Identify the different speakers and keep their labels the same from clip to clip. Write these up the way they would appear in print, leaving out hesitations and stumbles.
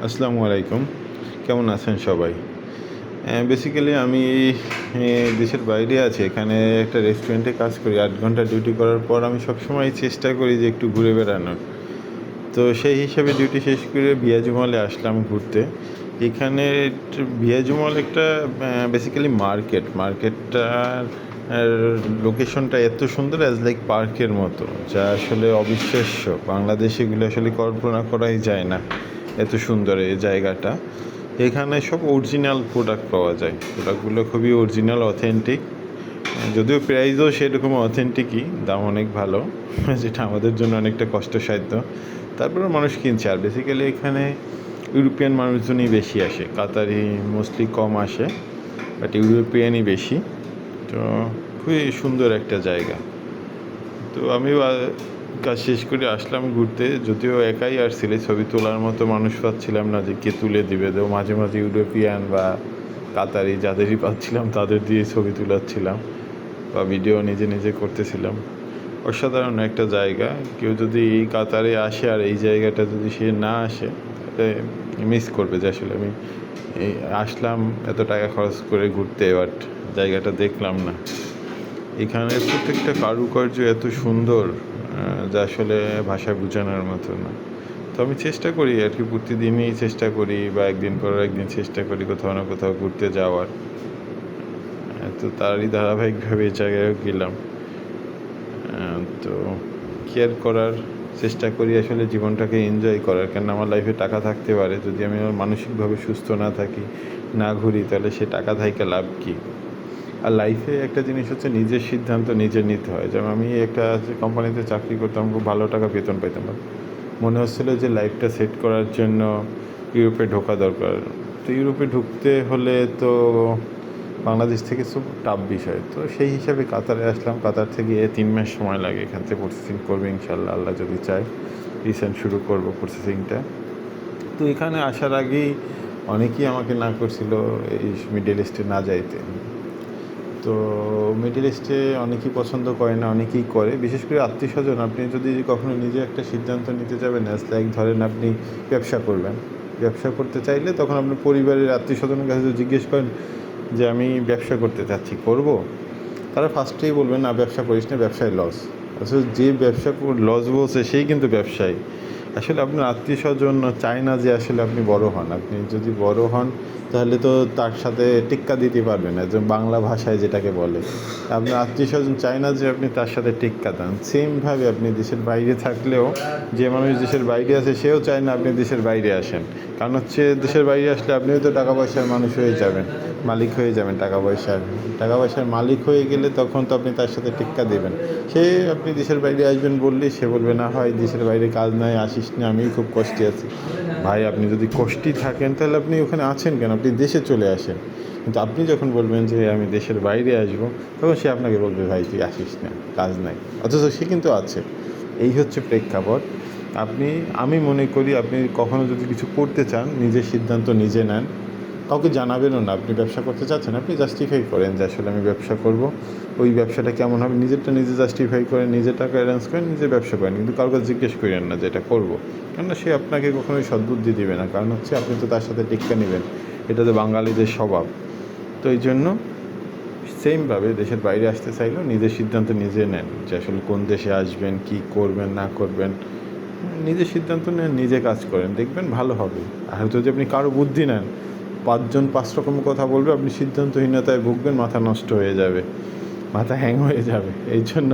Speaker 1: আসসালামু আলাইকুম। কেমন আছেন সবাই? বেসিক্যালি আমি দেশের বাইরে আছি। এখানে একটা রেস্টুরেন্টে কাজ করি। ৮ ঘন্টা ডিউটি করার পর আমি সবসময় চেষ্টা করি যে একটু ঘুরে বেড়ানোর। তো সেই হিসেবে ডিউটি শেষ করে বিয়াজু মলে আসলাম ঘুরতে। এখানে বিয়াজু মল একটা বেসিক্যালি মার্কেট। মার্কেটটার লোকেশনটা এত সুন্দর অ্যাজ লাইক পার্কের মতো, যা আসলে অবিশ্বাস্য। বাংলাদেশে এগুলো আসলে কল্পনা করাই যায় না, এত সুন্দর এই জায়গাটা। এখানে সব অরিজিনাল প্রোডাক্ট পাওয়া যায়। প্রোডাক্টগুলো খুবই অরিজিনাল, অথেন্টিক। যদিও প্রাইসও সেরকম অথেন্টিকই, দাম অনেক ভালো, যেটা আমাদের জন্য অনেকটা কষ্টসাধ্য। তারপরেও মানুষ কিনছে। আর বেসিক্যালি এখানে ইউরোপিয়ান মানুষজনই বেশি আসে, কাতারি মোস্টলি কম আসে, বাট ইউরোপিয়ানই বেশি। তো খুবই সুন্দর একটা জায়গা। তো আমি কাজ শেষ করে আসলাম ঘুরতে। যদিও একাই আসছিলে, ছবি তোলার মতো মানুষ পাচ্ছিলাম না যে কে তুলে দিবে। তো মাঝে মাঝে ইউরোপিয়ান বা কাতারি যাদেরই পাচ্ছিলাম তাদের দিয়ে ছবি তুলাচ্ছিলাম বা ভিডিও নিজে নিজে করতেছিলাম। অসাধারণ একটা জায়গা। কেউ যদি এই কাতারে আসে আর এই জায়গাটা যদি সে না আসে, তাহলে মিস করবে যে আসলে আমি এই আসলাম এত টাকা খরচ করে ঘুরতে, বাট জায়গাটা দেখলাম না। এখানের প্রত্যেকটা কারুকার্য এত সুন্দর, যা আসলে ভাষায় বোঝানোর মতো না। তো আমি চেষ্টা করি আর কি, প্রতিদিনই চেষ্টা করি বা একদিন পর একদিন চেষ্টা করি কোথাও না কোথাও ঘুরতে যাওয়ার। তো তারই ধারাবাহিকভাবে এই জায়গায় গেলাম। তো কেয়ার করার চেষ্টা করি আসলে, জীবনটাকে এনজয় করার। কেন আমার লাইফে টাকা থাকতে পারে, যদি আমি আমার মানসিকভাবে সুস্থ না থাকি, না ঘুরি, তাহলে সে টাকা থাইকা লাভ কী? আর লাইফে একটা জিনিস হচ্ছে নিজের সিদ্ধান্ত নিজে নিতে হয়। যেমন আমি একটা কোম্পানিতে চাকরি করতাম, খুব ভালো টাকা বেতন পাইতাম। মনে হচ্ছিলো যে লাইফটা সেট করার জন্য ইউরোপে ঢোকা দরকার। তো ইউরোপে ঢুকতে হলে তো বাংলাদেশ থেকে খুব টাফ বিষয়। তো সেই হিসাবে কাতারে আসলাম। কাতার থেকে 3 মাস সময় লাগে। এখান থেকে প্রসেসিং করবে ইনশাল্লাহ, আল্লাহ যদি চায়। রিসেন্ট শুরু করবো প্রসেসিংটা। তো এখানে আসার আগেই অনেকেই আমাকে না করছিল এই মিডল ইস্টে না যাইতে। তো মিডল ইস্টে অনেকেই পছন্দ করে না, অনেকেই করে, বিশেষ করে আত্মীয়স্বজন। আপনি যদি কখনো নিজে একটা সিদ্ধান্ত নিতে যাবেন, অ্যাজ লাইক ধরেন আপনি ব্যবসা করবেন, ব্যবসা করতে চাইলে তখন আপনি পরিবারের আত্মীয়স্বজনের কাছে জিজ্ঞেস করেন যে আমি ব্যবসা করতে চাচ্ছি, করব? তারা ফার্স্টেই বলবেন না, ব্যবসা করিস না, ব্যবসায় লস। আসলে যে ব্যবসা লস বলছে সেই কিন্তু ব্যবসায়ী। আসলে আপনার আত্মীয়স্বজন চায় না যে আসলে আপনি বড় হন। আপনি যদি বড় হন তাহলে তো তার সাথে টেক্কা দিতে পারবেন না, যে বাংলা ভাষায় যেটাকে বলে। আপনার আত্মীয়স্বজন চায় না যে আপনি তার সাথে টেক্কা দেন। সেমভাবে আপনি দেশের বাইরে থাকলেও, যে মানুষ দেশের বাইরে আছে সেও চায় না আপনি দেশের বাইরে আসেন। কারণ হচ্ছে দেশের বাইরে আসলে আপনিও তো টাকা পয়সার মানুষ হয়ে যাবেন, মালিক হয়ে যাবেন। টাকা পয়সার মালিক হয়ে গেলে তখন তো আপনি তার সাথে টেক্কা দেবেন। সে আপনি দেশের বাইরে আসবেন বললেই সে বলবে না হয় দেশের বাইরে কাজ নাই, আসিস না, আমি খুব কষ্টে আছি। ভাই, আপনি যদি কষ্টেই থাকেন তাহলে আপনি ওখানে আছেন কেন? আপনি দেশে চলে আসেন। কিন্তু আপনি যখন বলবেন যে আমি দেশের বাইরে আসব, তখন সে আপনাকে বলবে ভাই তুই আসিস না, কাজ নাই। অথচ সে কিন্তু আছে। এই হচ্ছে প্রেক্ষাপট। আমি মনে করি আপনি কখনো যদি কিছু করতে চান, নিজের সিদ্ধান্ত নিজে নেন। কাউকে জানাবেনও না আপনি ব্যবসা করতে চাচ্ছেন। আপনি জাস্টিফাই করেন যে আসলে আমি ব্যবসা করব, ওই ব্যবসাটা কেমন হবে নিজেরটা নিজে জাস্টিফাই করেন, নিজের টাকা অ্যারেঞ্জ করেন, নিজে ব্যবসা করেন। কিন্তু কারোর কাছে জিজ্ঞেস করেন না যে এটা করবো। কেননা সে আপনাকে কখনোই সদ্বুদ্ধি দেবে না। কারণ হচ্ছে আপনি তো তার সাথে টেক্কা নেবেন। এটা তো বাঙালিদের স্বভাব। তো এই জন্য সেমভাবে দেশের বাইরে আসতে চাইলেও নিজের সিদ্ধান্ত নিজে নেন যে আসলে কোন দেশে আসবেন, কী করবেন না করবেন। নিজের সিদ্ধান্ত নেন, নিজে কাজ করেন, দেখবেন ভালো হবে। আর যদি আপনি কারো বুদ্ধি নেন, 5 জন 5 রকম কথা বলবে, আপনি সিদ্ধান্তহীনতায় ভুগবেন, মাথা নষ্ট হয়ে যাবে, মাথা হ্যাং হয়ে যাবে। এই জন্য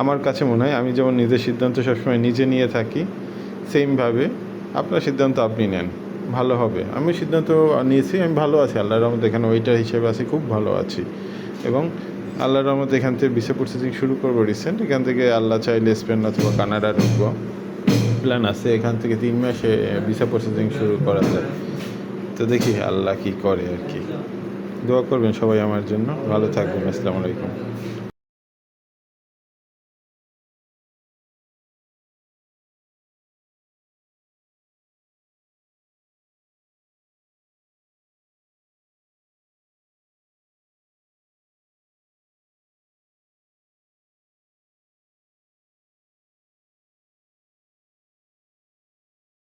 Speaker 1: আমার কাছে মনে হয় আমি যেমন নিজের সিদ্ধান্ত সবসময় নিজে নিয়ে থাকি, সেমভাবে আপনার সিদ্ধান্ত আপনি নেন, ভালো হবে। আমি সিদ্ধান্ত নিয়েছি, আমি ভালো আছি আল্লাহর রহমতে। এখানে ওয়েটার হিসেবে আছি, খুব ভালো আছি। এবং আল্লাহর রহমতে এখান থেকে ভিসা প্রসেসিং শুরু করবো রিসেন্ট। এখান থেকে আল্লাহ চাইলে স্পেন অথবা কানাডা ঢুকবো, প্ল্যান আছে। এখান থেকে 3 মাসে ভিসা প্রসেসিং শুরু করা যায়। তো দেখি আল্লাহ কী করে আর কি। দোয়া করবেন সবাই আমার জন্য। ভালো থাকবেন। আসসালামু আলাইকুম।